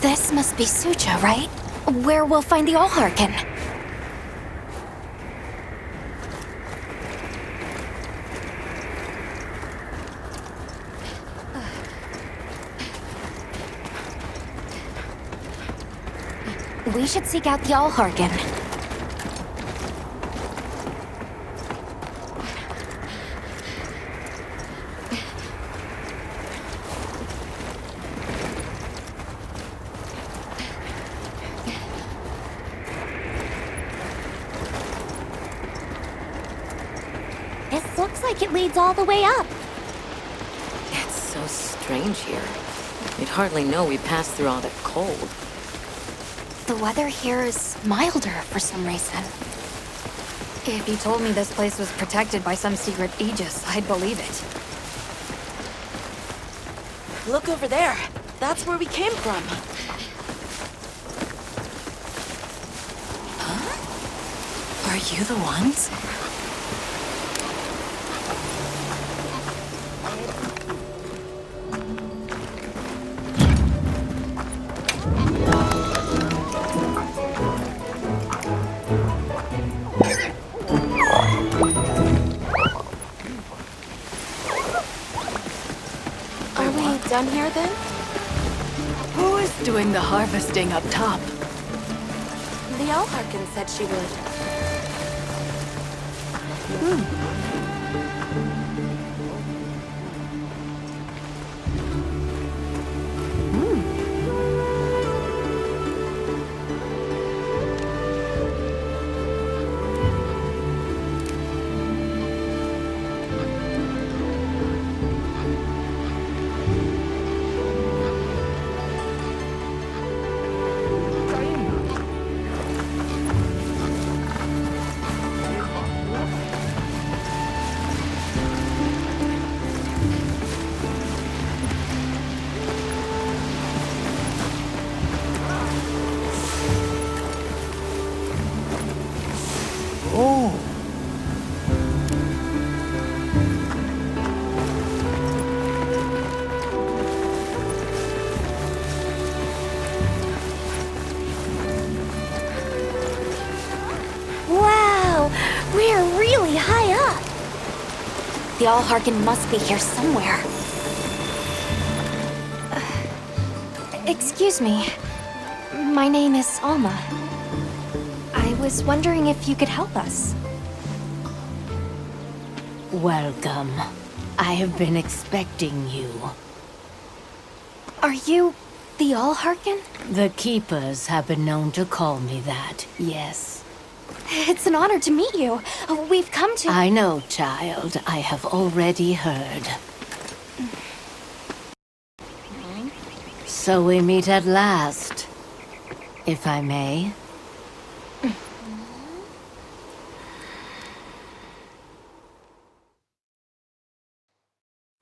This must be Sucha, right? Where we'll find the Allharkin. We should seek out the Allharkin. This looks like it leads all the way up. It's so strange here. You'd hardly know we passed through all that cold. The weather here is milder for some reason. If you told me this place was protected by some secret aegis, I'd believe it. Look over there. That's where we came from. Huh? Are you the ones? Done here then? Who is doing the harvesting up top? The Allharkin said she would. The Allharkin must be here somewhere. Excuse me. My name is Alma. I was wondering if you could help us. Welcome. I have been expecting you. Are you the Allharkin? The Keepers have been known to call me that, yes. It's an honor to meet you. We've come to... I know, child. I have already heard. So we meet at last, if I may.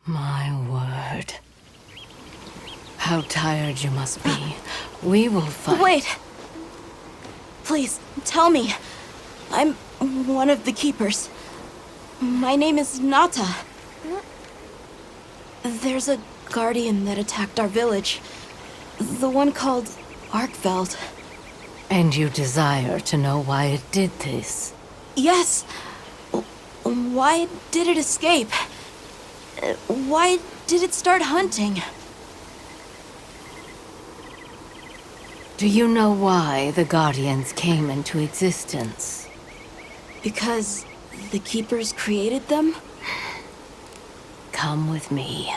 My word. How tired you must be. We will fight. Wait! Please, tell me. I'm one of the Keepers. My name is Nata. There's a guardian that attacked our village. The one called Arkveld. And you desire to know why it did this? Yes. Why did it escape? Why did it start hunting? Do you know why the Guardians came into existence? Because the Keepers created them? Come with me.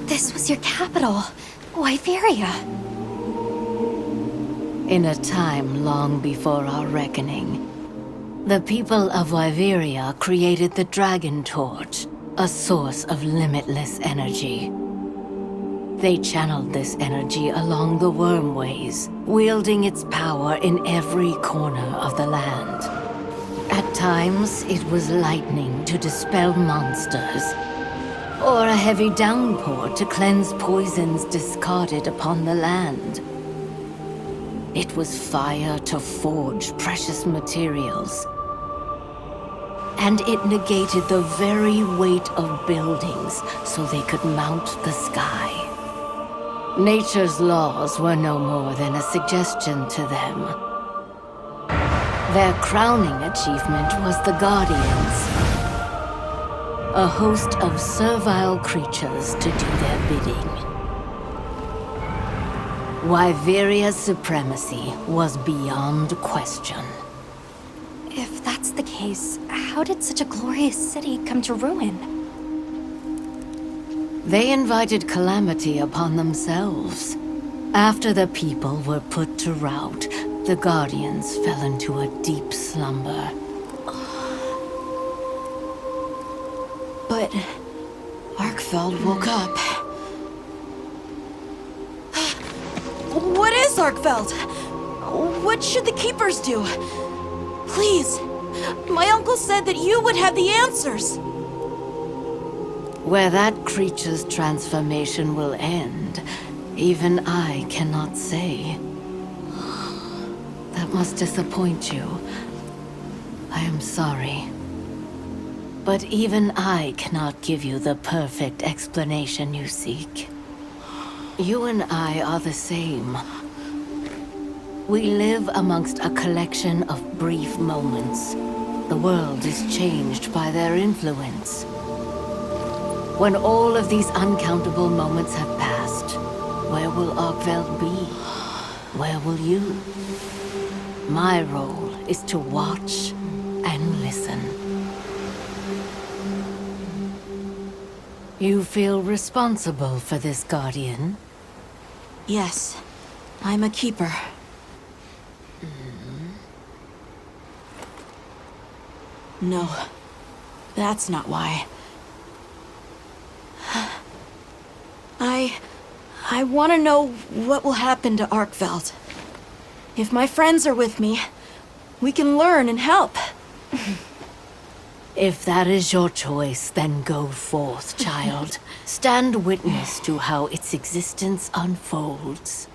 This was your capital, Wiveria. In a time long before our reckoning, the people of Wiveria created the Dragon Torch, a source of limitless energy. They channeled this energy along the wormways, wielding its power in every corner of the land. At times, it was lightning to dispel monsters, or a heavy downpour to cleanse poisons discarded upon the land. It was fire to forge precious materials. And it negated the very weight of buildings so they could mount the sky. Nature's laws were no more than a suggestion to them. Their crowning achievement was the Guardians, a host of servile creatures to do their bidding. Wiveria's supremacy was beyond question. If that's the case, how did such a glorious city come to ruin? They invited calamity upon themselves. After the people were put to rout, the Guardians fell into a deep slumber. But Arkfeld woke up. What is Arkfeld? What should the Keepers do? Please, my uncle said that you would have the answers. Where that creature's transformation will end, even I cannot say. That must disappoint you. I am sorry. But even I cannot give you the perfect explanation you seek. You and I are the same. We live amongst a collection of brief moments. The world is changed by their influence. When all of these uncountable moments have passed, where will Arkveld be? Where will you? My role is to watch and listen. You feel responsible for this Guardian? Yes, I'm a Keeper. No, that's not why. I want to know what will happen to Arkveld. If my friends are with me, we can learn and help. If that is your choice, then go forth, child. Stand witness to how its existence unfolds.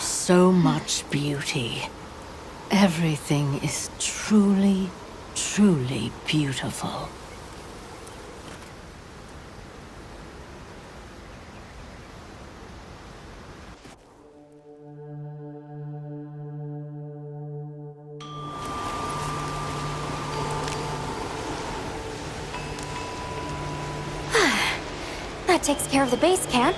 So much beauty. Everything is truly, truly beautiful. That takes care of the base camp.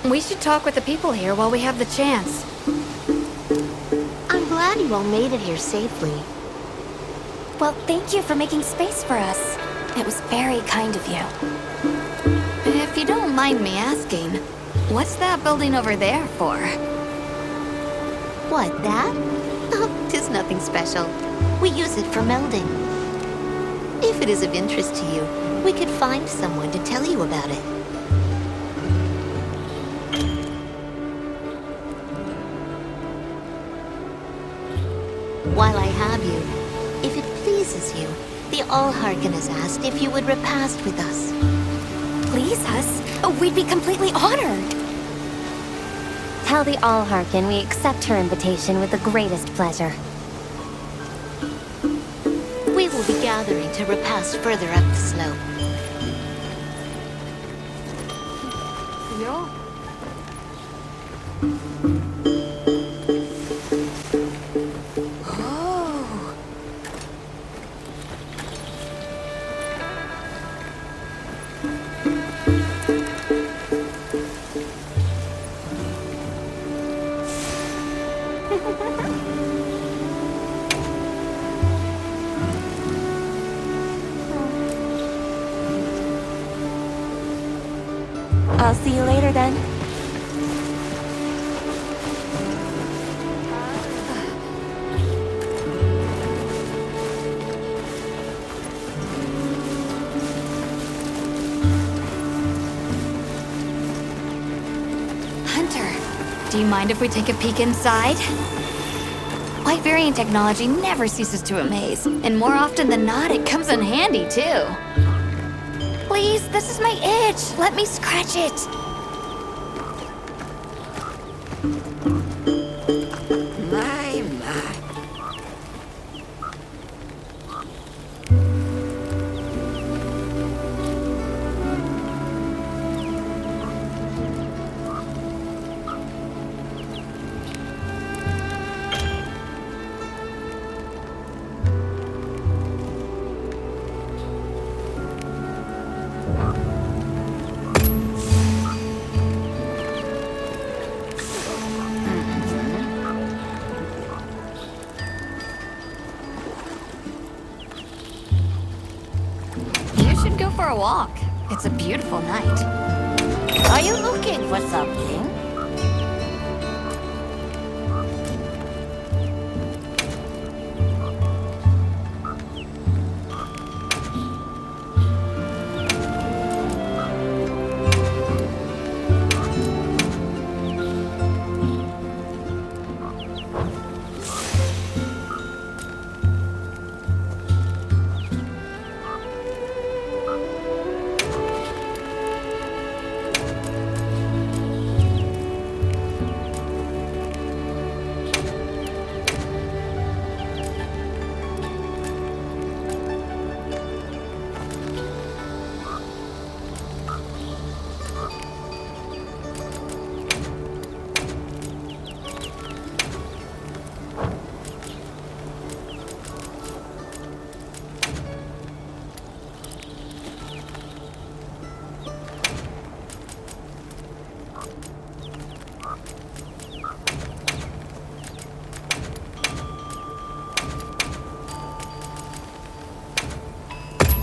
We should talk with the people here while we have the chance. I'm glad you all made it here safely. Well, thank you for making space for us. It was very kind of you. If you don't mind me asking, what's that building over there for? What, that? Oh, 'tis nothing special. We use it for melding. If it is of interest to you, we could find someone to tell you about it. While I have you, if it pleases you, the Allharken has asked if you would repast with us. Please us? Oh, we'd be completely honored. Tell the Allharken we accept her invitation with the greatest pleasure. We will be gathering to repast further up the slope. I'll see you later then. Hunter, Do you mind if we take a peek inside? Wiverian technology never ceases to amaze, and more often than not, it comes in handy, too. Please, this is my itch. Let me scratch it. My, my. You should go for a walk. It's a beautiful night. Are you looking for something?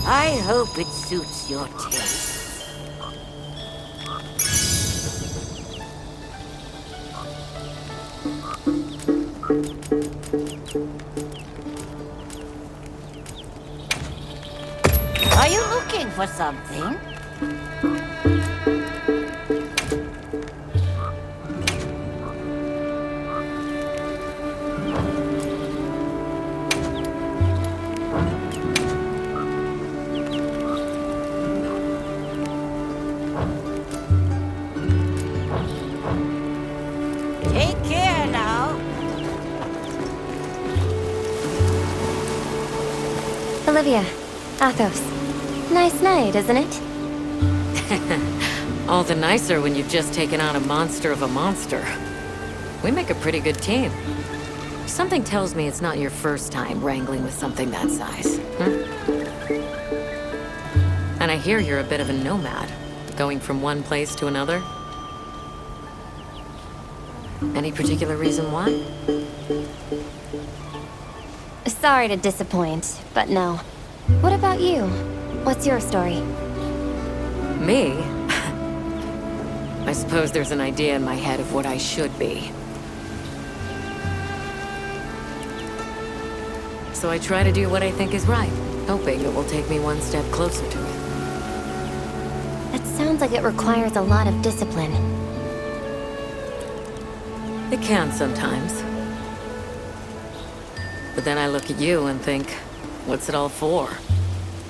I hope it suits your taste. Are you looking for something? Take care now. Olivia, Athos. Nice night, isn't it? All the nicer when you've just taken on a monster of a monster. We make a pretty good team. Something tells me it's not your first time wrangling with something that size. And I hear you're a bit of a nomad, going from one place to another. Any particular reason why? Sorry to disappoint, but no. What about you? What's your story? Me? I suppose there's an idea in my head of what I should be. So I try to do what I think is right, hoping it will take me one step closer to it. It sounds like it requires a lot of discipline. It can sometimes. But then I look at you and think, what's it all for?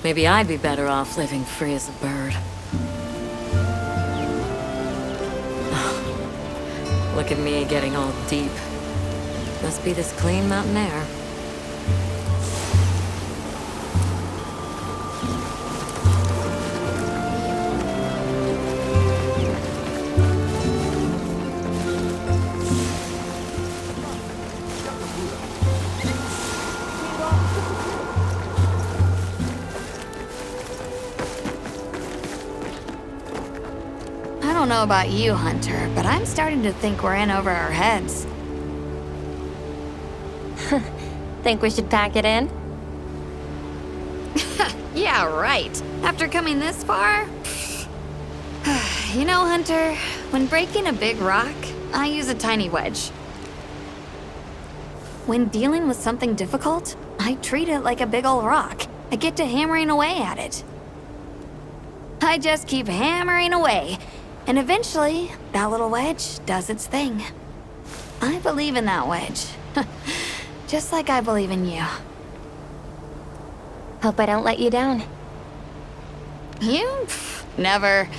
Maybe I'd be better off living free as a bird. Look at me getting all deep. Must be this clean mountain air. I don't know about you, Hunter, but I'm starting to think we're in over our heads. Think we should pack it in? Yeah, right. After coming this far? You know, Hunter, when breaking a big rock, I use a tiny wedge. When dealing with something difficult, I treat it like a big old rock. I get to hammering away at it. I just keep hammering away, and eventually, that little wedge does its thing. I believe in that wedge. Just like I believe in you. Hope I don't let you down. You? Never.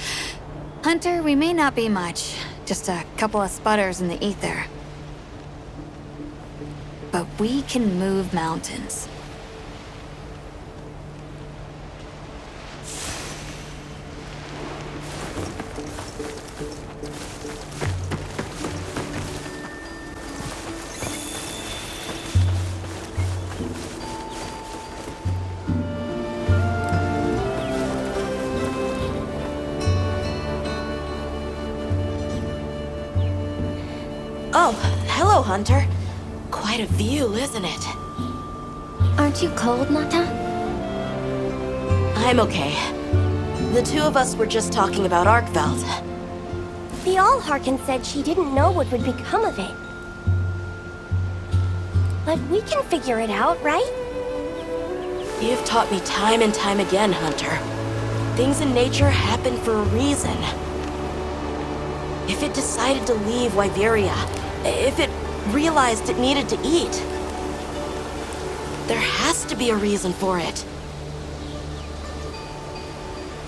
Hunter, we may not be much. Just a couple of sputters in the ether. But we can move mountains. Oh, hello, Hunter. Quite a view, isn't it? Aren't you cold, Nata? I'm okay. The two of us were just talking about Arkveld. The Allharkin said she didn't know what would become of it. But we can figure it out, right? You've taught me time and time again, Hunter. Things in nature happen for a reason. If it decided to leave Wiveria, if it realized it needed to eat, there has to be a reason for it.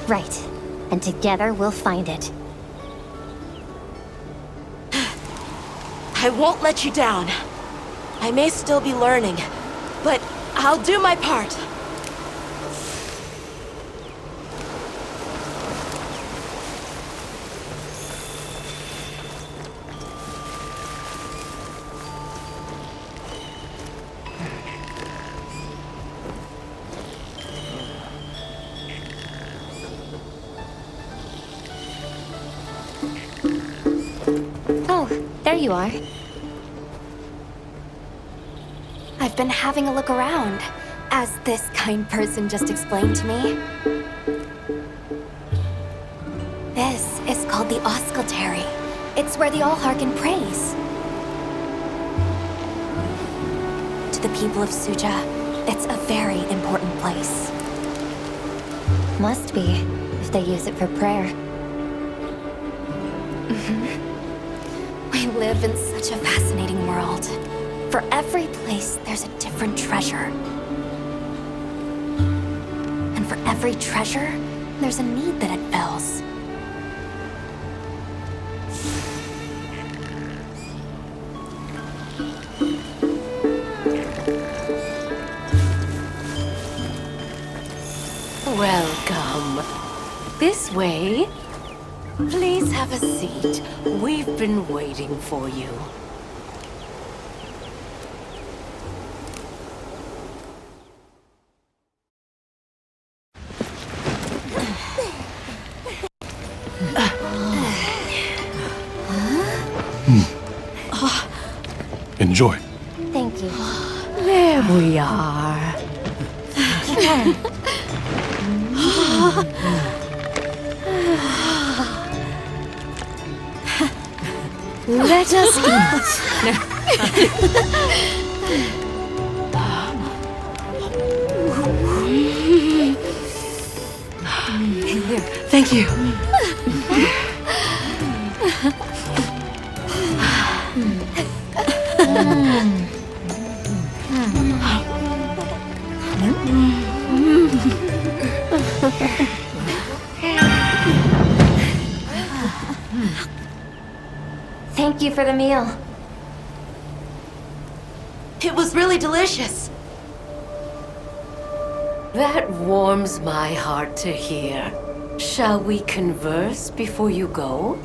Right. And together we'll find it. I won't let you down. I may still be learning, but I'll do my part. Oh, there you are. I've been having a look around, as this kind person just explained to me. This is called the Oscultary. It's where the Allharkin prays. To the people of Suja, it's a very important place. Must be, if they use it for prayer. We live in such a fascinating world. For every place, there's a different treasure. And for every treasure, there's a need that it fills. Welcome. This way. Please have a seat. We've been waiting for you. Enjoy. Thank you. There we are. Let us eat. Thank you. Thank you for the meal. It was really delicious. That warms my heart to hear. Shall we converse before you go?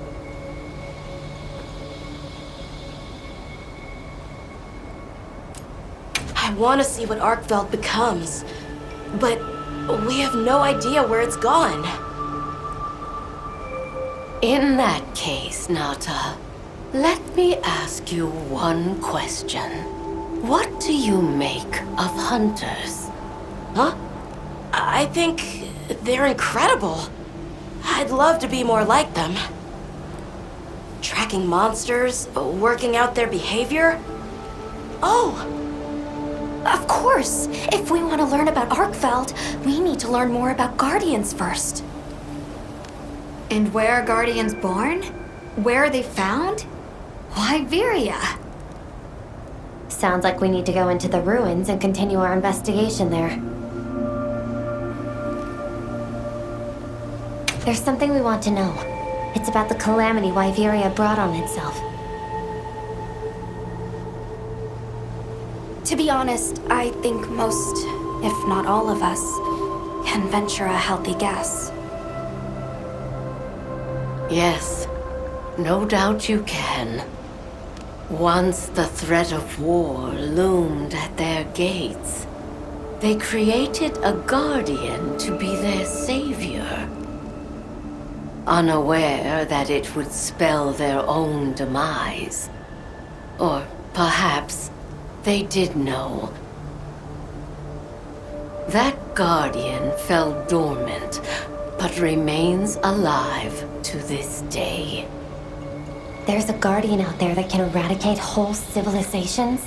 I want to see what Arkveld becomes, but we have no idea where it's gone. In that case, Nata, let me ask you one question. What do you make of hunters? Huh? I think they're incredible. I'd love to be more like them. Tracking monsters, working out their behavior. Oh! Of course! If we want to learn about Arkveld, we need to learn more about Guardians first. And where are Guardians born? Where are they found? Wiveria. Sounds like we need to go into the ruins and continue our investigation there. There's something we want to know. It's about the calamity wiveria brought on itself. To be honest, I think most, if not all of us, can venture a healthy guess. Yes, no doubt you can. Once the threat of war loomed at their gates, they created a guardian to be their savior. Unaware that it would spell their own demise. Or perhaps they did know. That guardian fell dormant, but remains alive to this day. There's a guardian out there that can eradicate whole civilizations?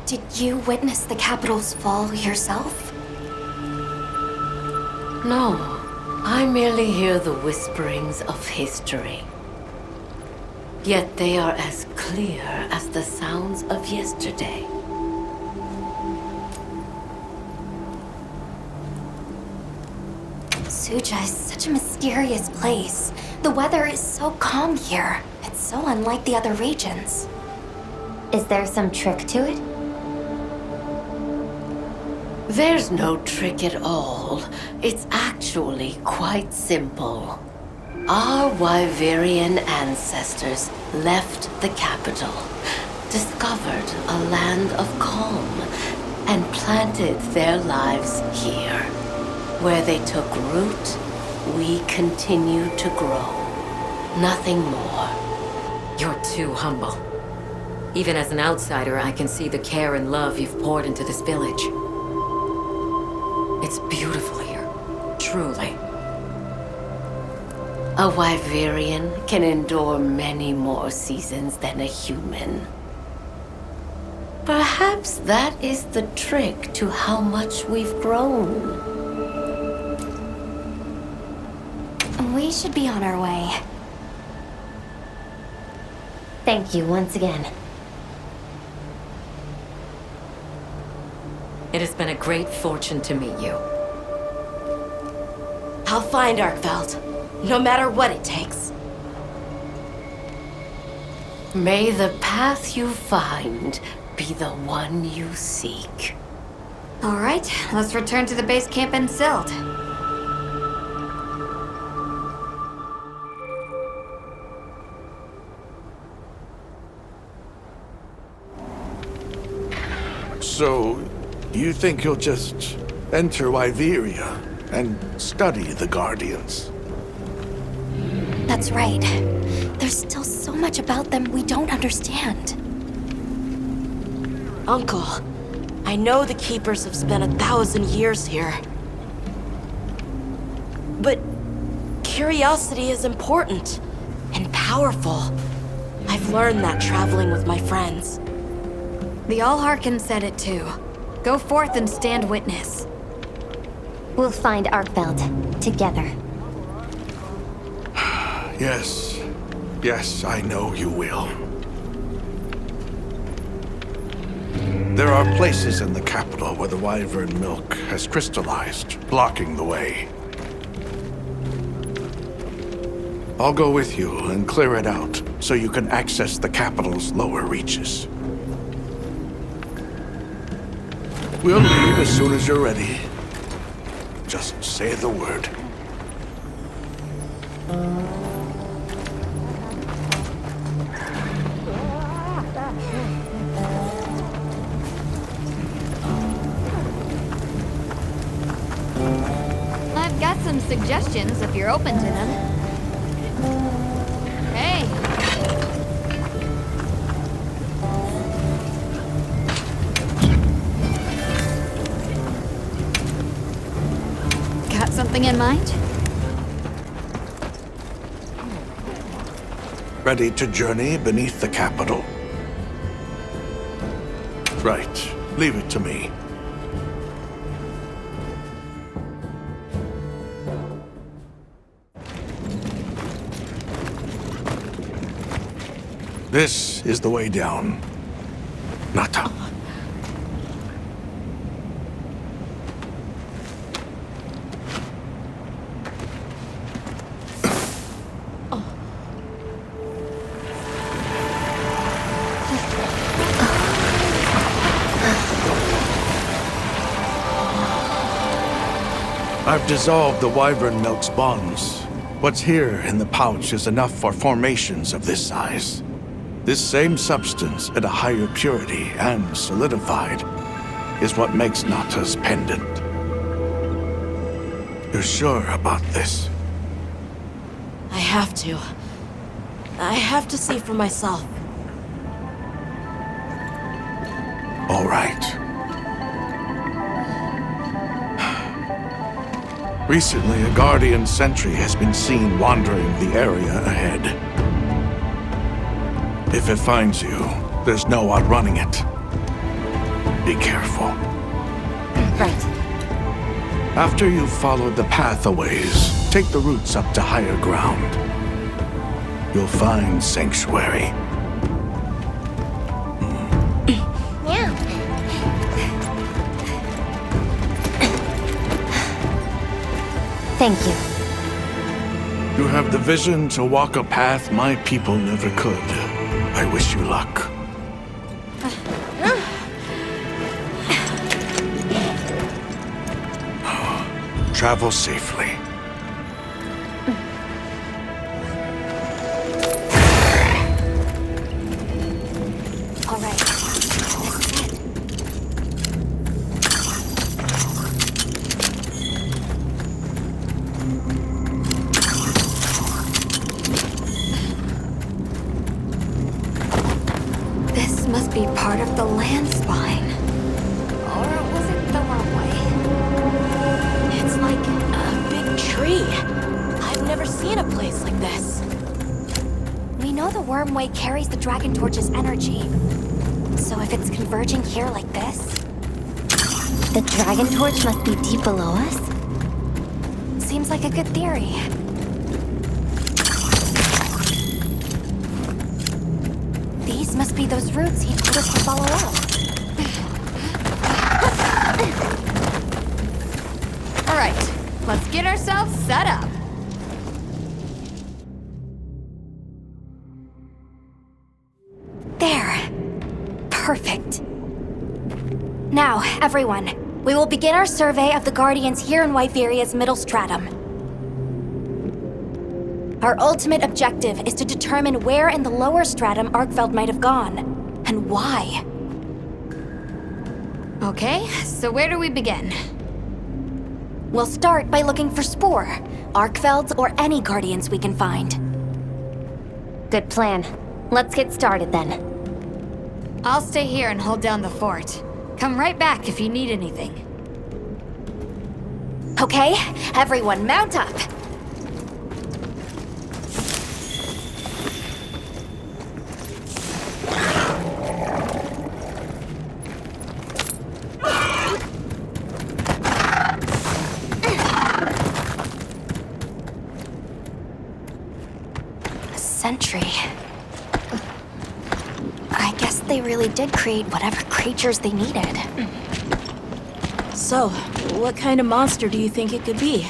Did you witness the capital's fall yourself? No, I merely hear the whisperings of history. Yet they are as clear as the sounds of yesterday. Suja is such a mysterious place. The weather is so calm here. It's so unlike the other regions. Is there some trick to it? There's no trick at all. It's actually quite simple. Our Wyverian ancestors left the capital, discovered a land of calm, and planted their lives here. Where they took root, we continue to grow. Nothing more. You're too humble. Even as an outsider, I can see the care and love you've poured into this village. It's beautiful here, truly. A Wyverian can endure many more seasons than a human. Perhaps that is the trick to how much we've grown. We should be on our way. Thank you once again. It has been a great fortune to meet you. I'll find Arkveld, no matter what it takes. May the path you find be the one you seek. All right, let's return to the base camp in Silt. So, you think you'll just enter Wiveria and study the Guardians? That's right. There's still so much about them we don't understand. Uncle, I know the Keepers have spent 1,000 years here. But curiosity is important and powerful. I've learned that traveling with my friends. The Allharkin said it too. Go forth and stand witness. We'll find Arkveld together. Yes. Yes, I know you will. There are places in the capital where the wyvern milk has crystallized, blocking the way. I'll go with you and clear it out, so you can access the capital's lower reaches. We'll leave as soon as you're ready. Just say the word. I've got some suggestions if you're open to them. Hey! Got something in mind? Ready to journey beneath the capital? Right. Leave it to me. This is the way down. Nata. I've dissolved the wyvern milk's bonds. What's here in the pouch is enough for formations of this size. This same substance at a higher purity and solidified is what makes Nata's pendant. You're sure about this? I have to. I have to see for myself. All right. Recently, a Guardian sentry has been seen wandering the area ahead. If it finds you, there's no outrunning it. Be careful. Right. After you've followed the path a ways, take the routes up to higher ground. You'll find sanctuary. Yeah. Thank you. You have the vision to walk a path my people never could. I wish you luck. Travel safely. All right. This is it. This must be part of the land spine. Or was it the runway? It's like a big tree. I've never seen a place like this. We know the wormway carries the Dragon Torch's energy. So if it's converging here like this, The Dragon Torch must be deep below us? seems like a good theory. These must be those roots he told us to follow up. All right, let's get ourselves set up. There. Perfect. Now, everyone, we will begin our survey of the Guardians here in Wiveria's middle stratum. Our ultimate objective is to determine where in the lower stratum Arkfeld might have gone, and why. Okay, so where do we begin? We'll start by looking for Spore, Arkfelds, or any Guardians we can find. Good plan. Let's get started then. I'll stay here and hold down the fort. Come right back if you need anything. Okay, everyone mount up. A sentry. I guess they really did create whatever creatures they needed. So, what kind of monster do you think it could be?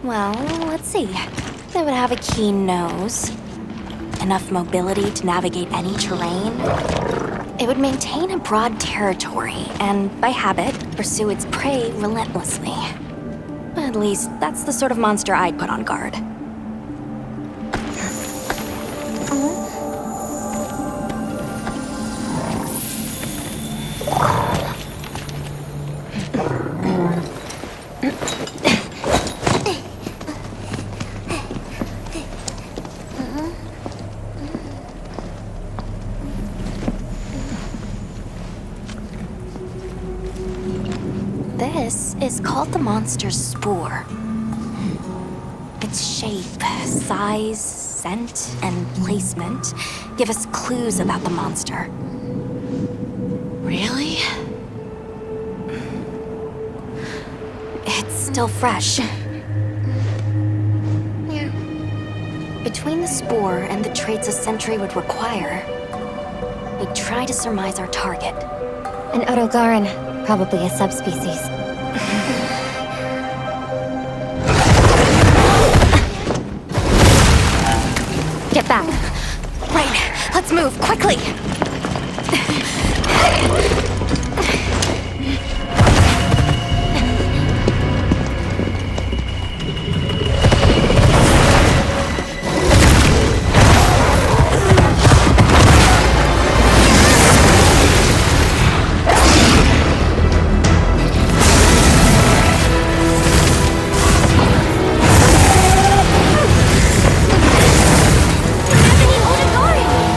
Well, let's see. They would have a keen nose, enough mobility to navigate any terrain. It would maintain a broad territory, and by habit, pursue its prey relentlessly. At least, that's the sort of monster I'd put on guard. This is called the monster's spore. Its shape, size, scent, and placement give us clues about the monster. Really? It's still fresh. Between the spore and the traits a sentry would require, we'd try to surmise our target. An Otogaran, probably a subspecies. Get back. Right, let's move, quickly!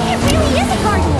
It really is a garden!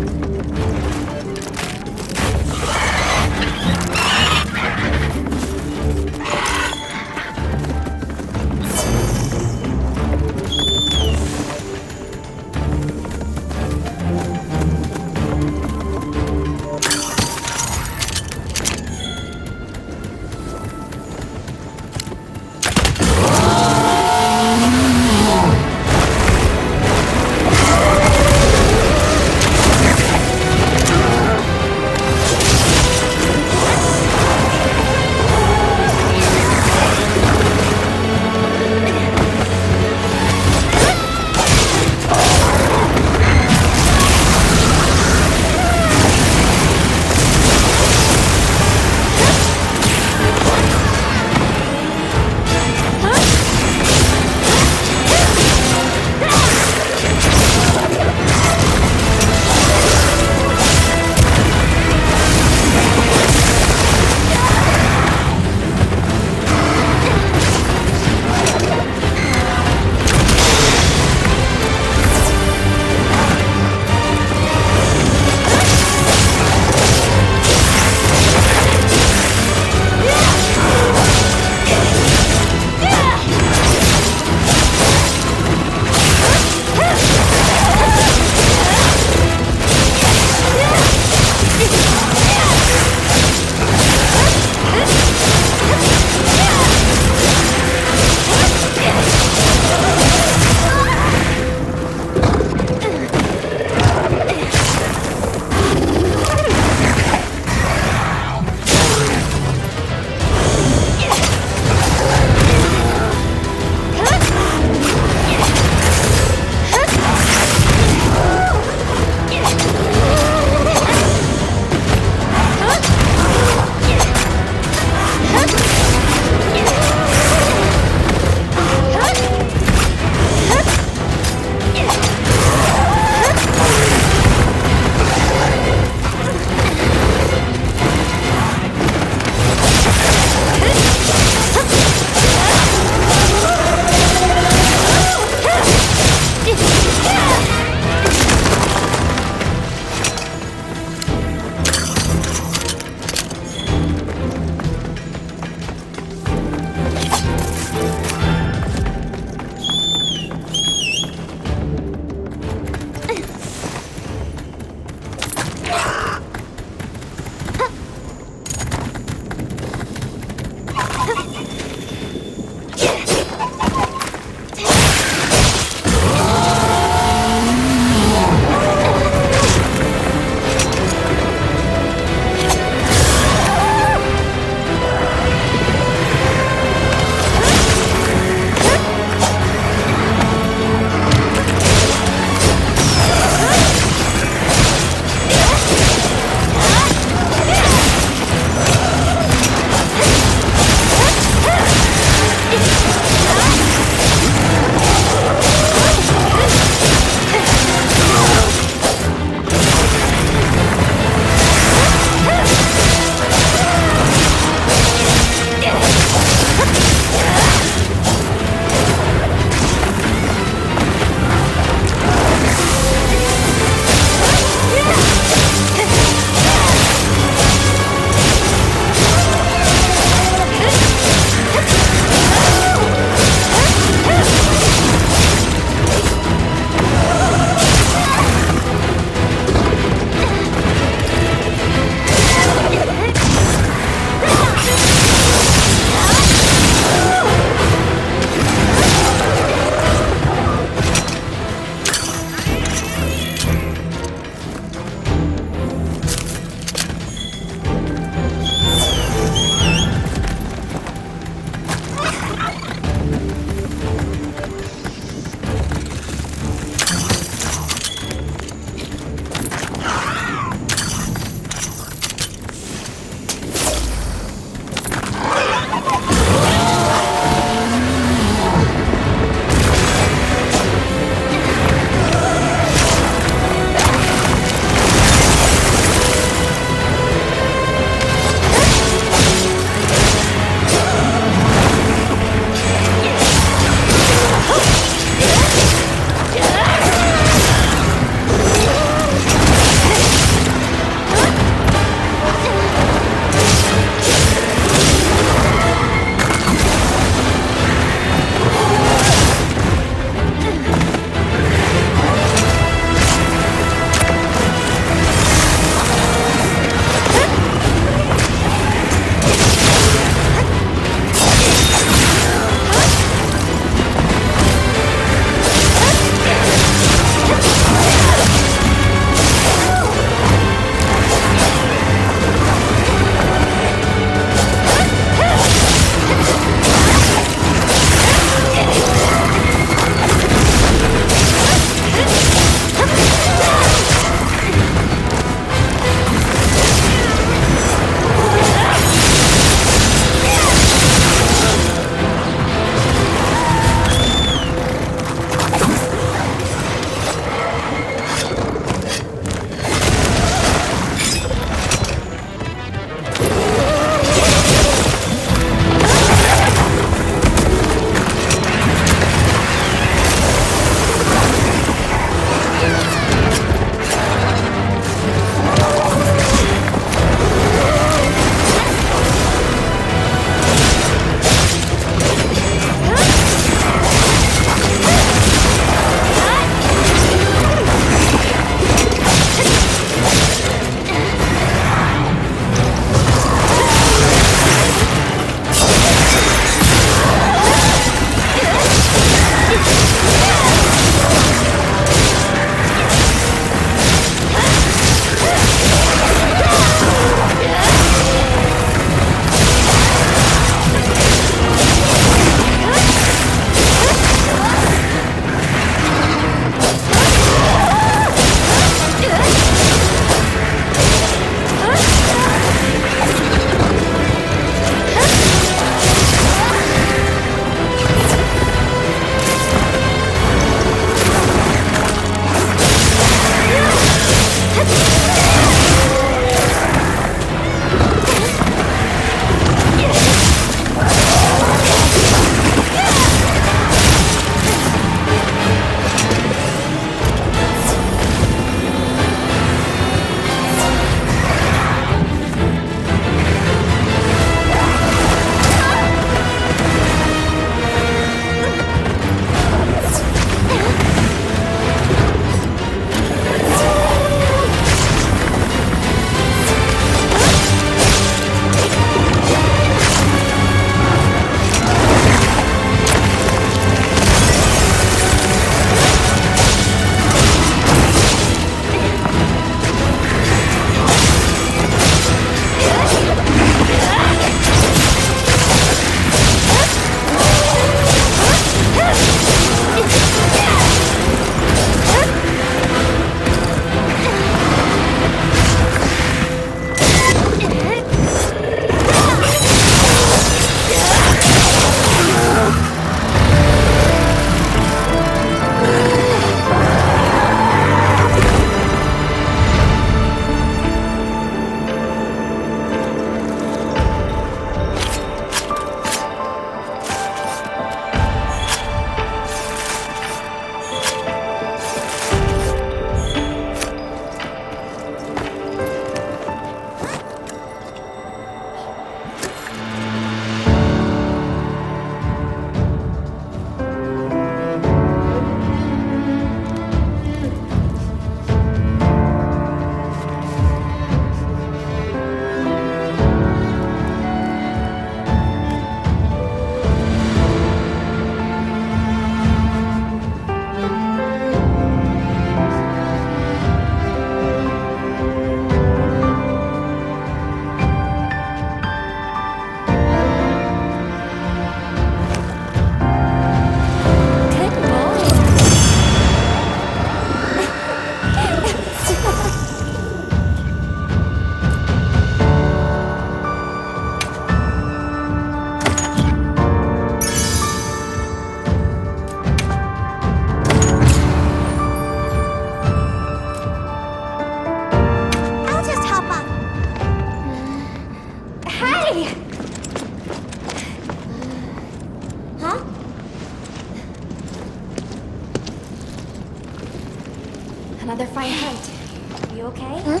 another fine hunt. Are you okay? Huh?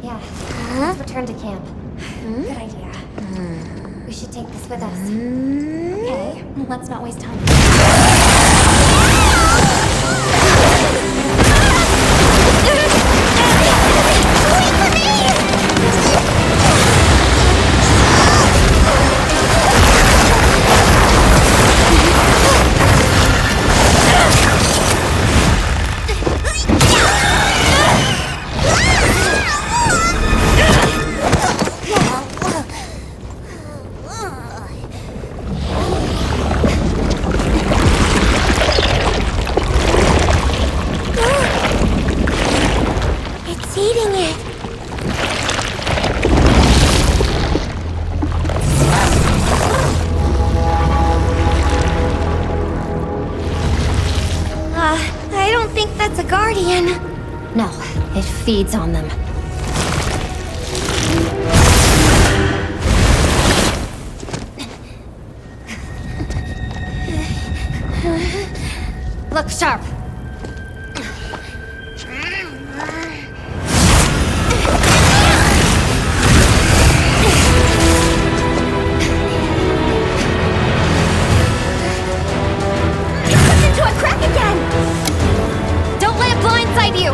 Yeah. Let's return to camp. Good idea. We should take this with us. Okay, let's not waste time. It's eating it. I don't think that's a guardian. No, it feeds on them. Look sharp. Into a crack again! Don't let it blindside you!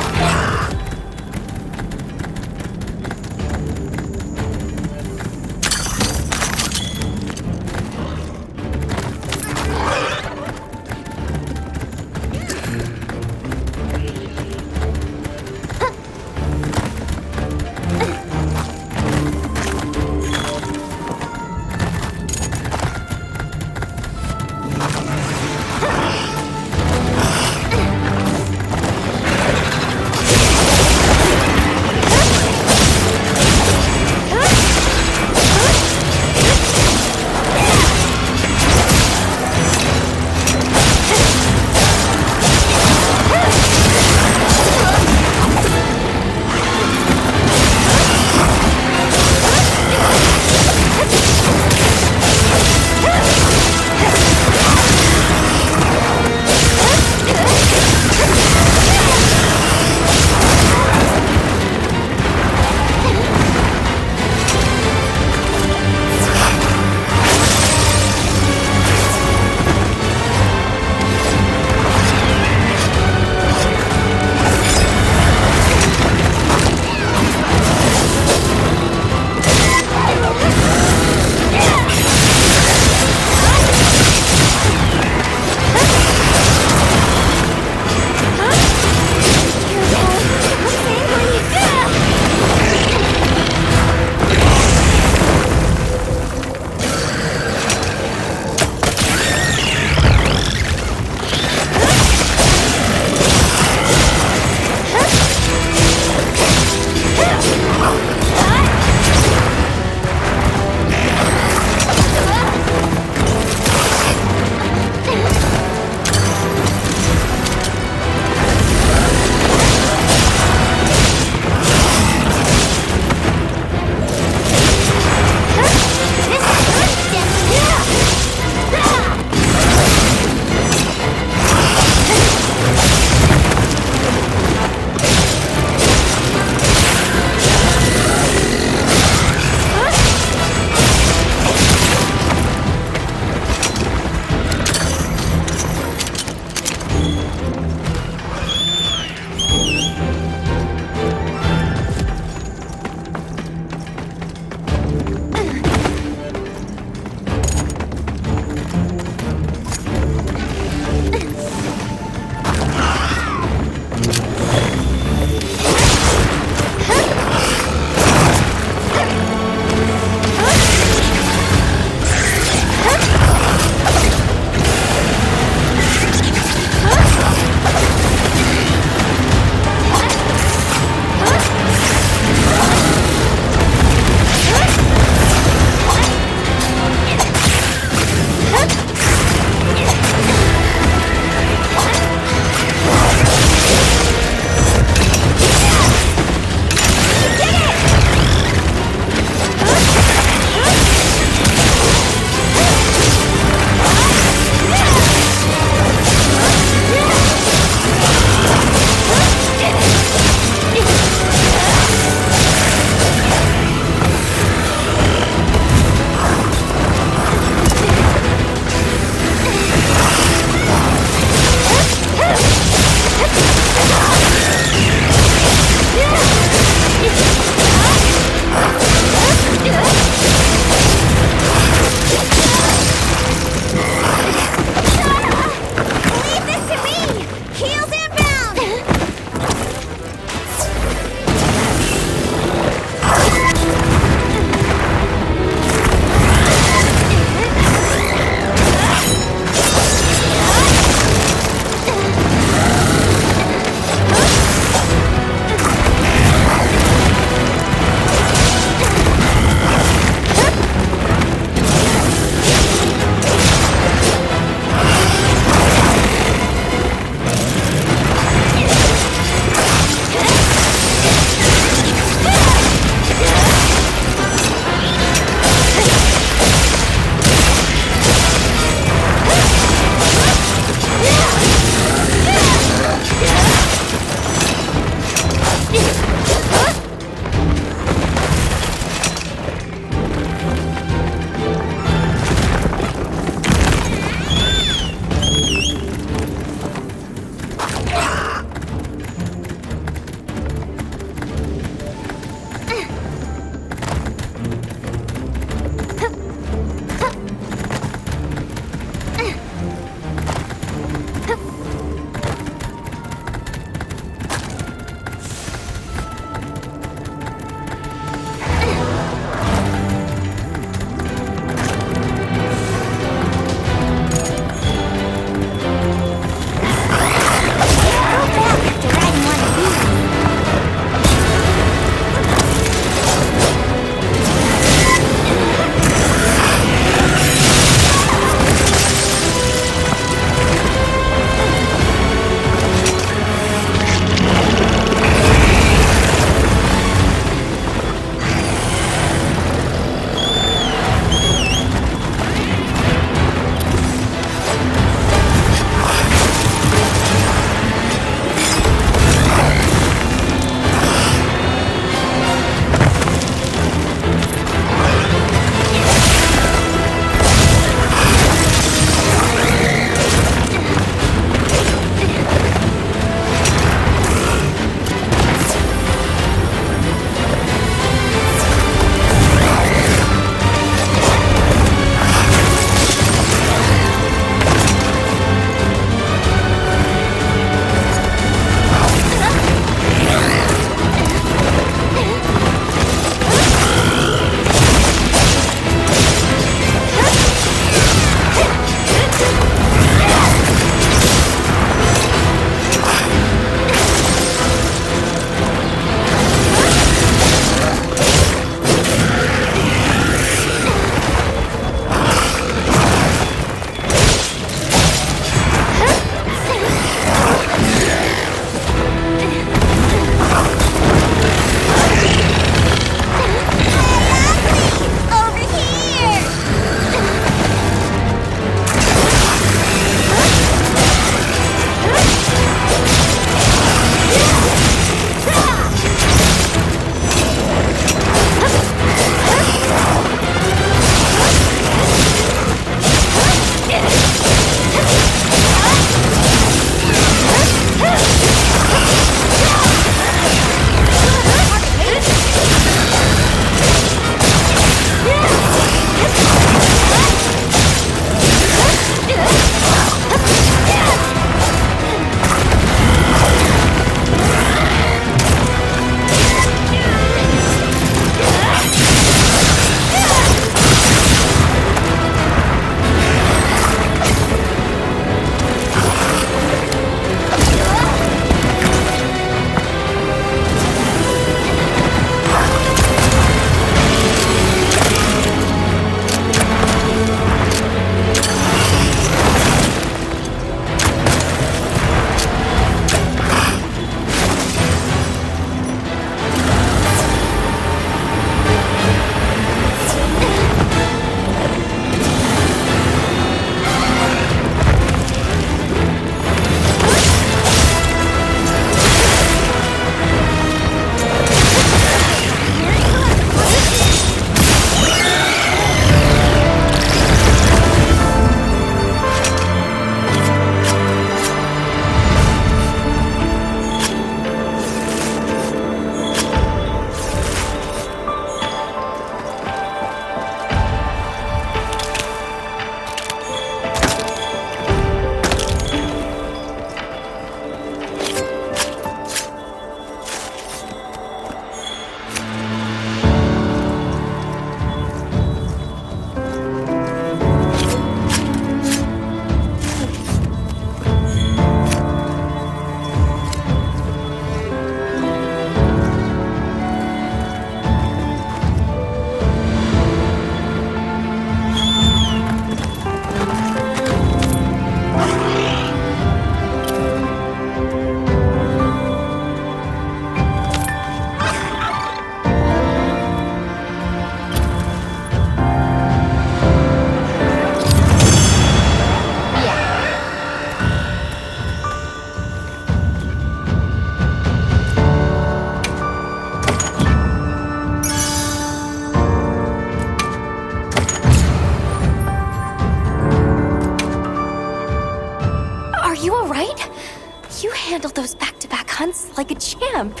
handled those back-to-back hunts like a champ.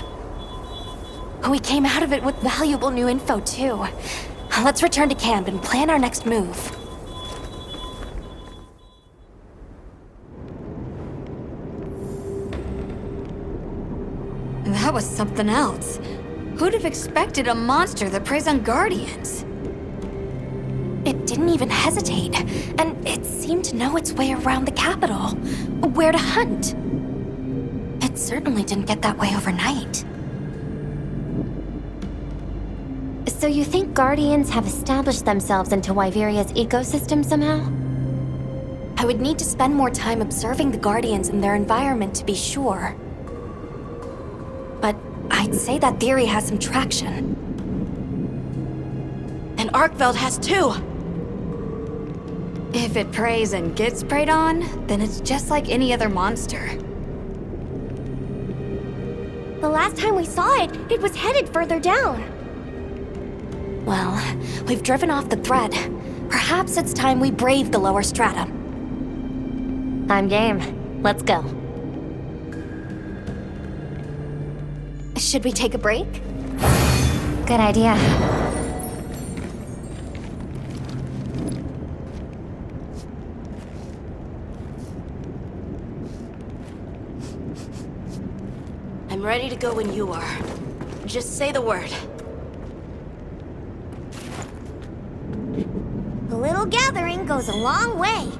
We came out of it with valuable new info, too. Let's return to camp and plan our next move. That was something else. Who'd have expected a monster that preys on guardians? It didn't even hesitate, and it seemed to know its way around the capital, where to hunt. It certainly didn't get that way overnight. So you think Guardians have established themselves into Wiveria's ecosystem somehow? I would need to spend more time observing the Guardians and their environment to be sure. But I'd say that theory has some traction. And Arkveld has too! If it preys and gets preyed on, then it's just like any other monster. The last time we saw it, it was headed further down. Well, we've driven off the threat. Perhaps it's time we brave the lower strata. I'm game. Let's go. Should we take a break? Good idea. I'm ready to go when you are. Just say the word. A little gathering goes a long way.